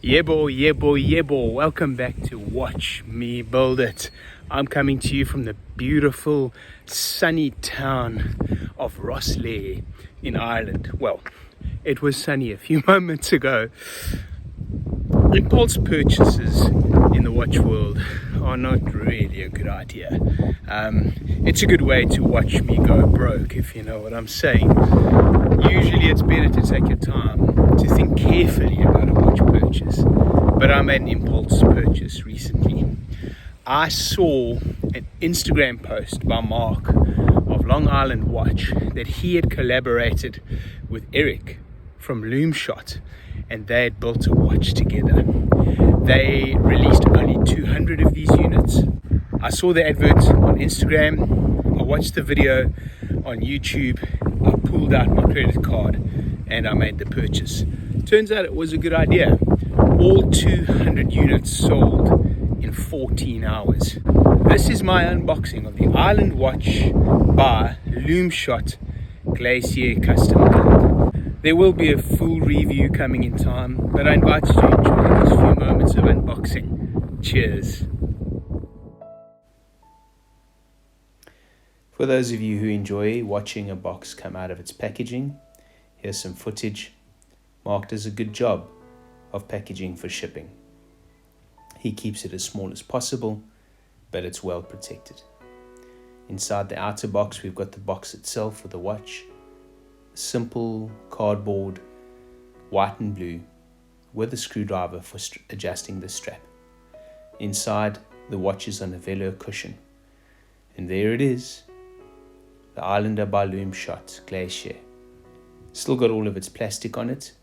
Yeah boy, yeah boy, yeah boy. Welcome back to Watch Me Build It. I'm coming to you from the beautiful sunny town of Rosslare in Ireland. Well, it was sunny a few moments ago. Impulse purchases in the watch world are not really a good idea. It's a good way to watch me go broke, if you know what I'm saying. Usually it's better to take your time to think carefully about a watch purchase, but I made an impulse purchase recently. I saw an Instagram post by Marc of Long Island Watch that he had collaborated with Eric from Lumeshot, and they had built a watch together. They released only 200 of these units. I saw the advert on Instagram, I watched the video on YouTube, I pulled out my credit card and I made the purchase. Turns out it was a good idea. All 200 units sold in 14 hours. This is my unboxing of the Island Watch by Lumeshot Glacier Custom Build. There will be a full review coming in time, but I invite you to enjoy these few moments of unboxing. Cheers. For those of you who enjoy watching a box come out of its packaging, here's some footage. Marc does a good job of packaging for shipping. He keeps it as small as possible, but it's well protected. Inside the outer box, we've got the box itself for the watch. Simple cardboard, white and blue, with a screwdriver for adjusting the strap. Inside, the watch is on a velour cushion. And there it is, the Islander by Lumeshot Glacier. Still got all of its plastic on it,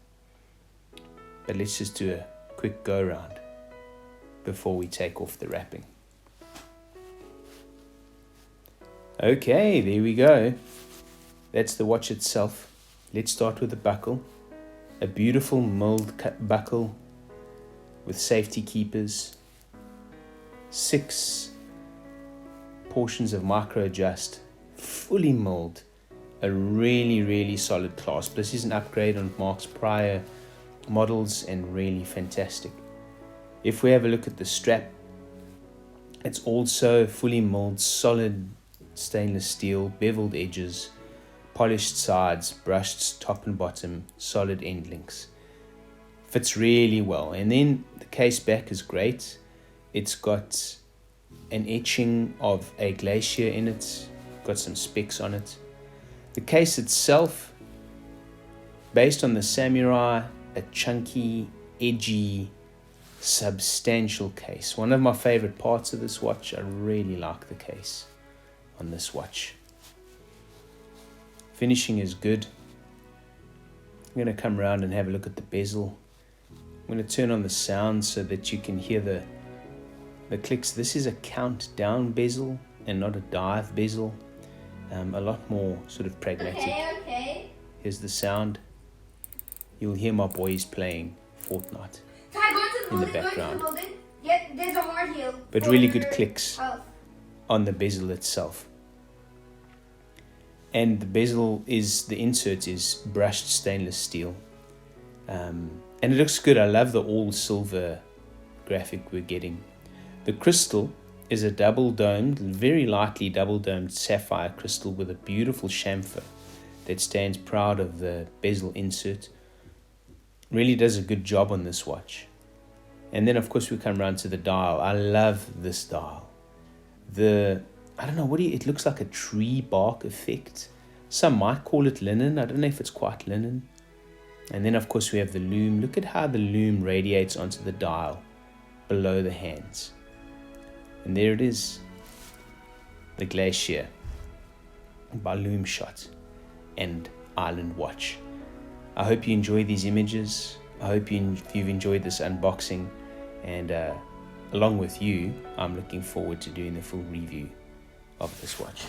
but let's just do a quick go round before we take off the wrapping. Okay, there we go. That's the watch itself. Let's start with the buckle. A beautiful milled buckle with safety keepers. 6 portions of micro adjust, fully milled. A really solid clasp. This is an upgrade on Marc's prior models and really fantastic. If we have a look at the strap, it's also fully milled, solid stainless steel, beveled edges, polished sides, brushed top and bottom, solid end links. Fits really well. And then the case back is great. It's got an etching of a glacier in it, got some specs on it. The case itself, based on the Samurai, a chunky, edgy, substantial case. One of my favorite parts of this watch. I really like the case on this watch. Finishing is good. I'm going to come around and have a look at the bezel. I'm going to turn on the sound so that you can hear the clicks. This is a countdown bezel and not a dive bezel. A lot more sort of pragmatic. Okay. Here's the sound. You'll hear my boys playing Fortnite in the background. Yeah, there's a hard heel. But really good clicks on the bezel itself. And the bezel the insert is brushed stainless steel. And it looks good. I love the all silver graphic we're getting. The crystal is a double-domed, very lightly double-domed sapphire crystal with a beautiful chamfer that stands proud of the bezel insert. Really does a good job on this watch. And then of course we come around to the dial. I love this dial. It looks like a tree bark effect. Some might call it linen. I don't know if it's quite linen. And then of course we have the lume. Look at how the lume radiates onto the dial below the hands. And there it is, the Glacier by Lumeshot and Island Watch. I hope you enjoy these images. I hope you've enjoyed this unboxing. And along with you, I'm looking forward to doing the full review of this watch.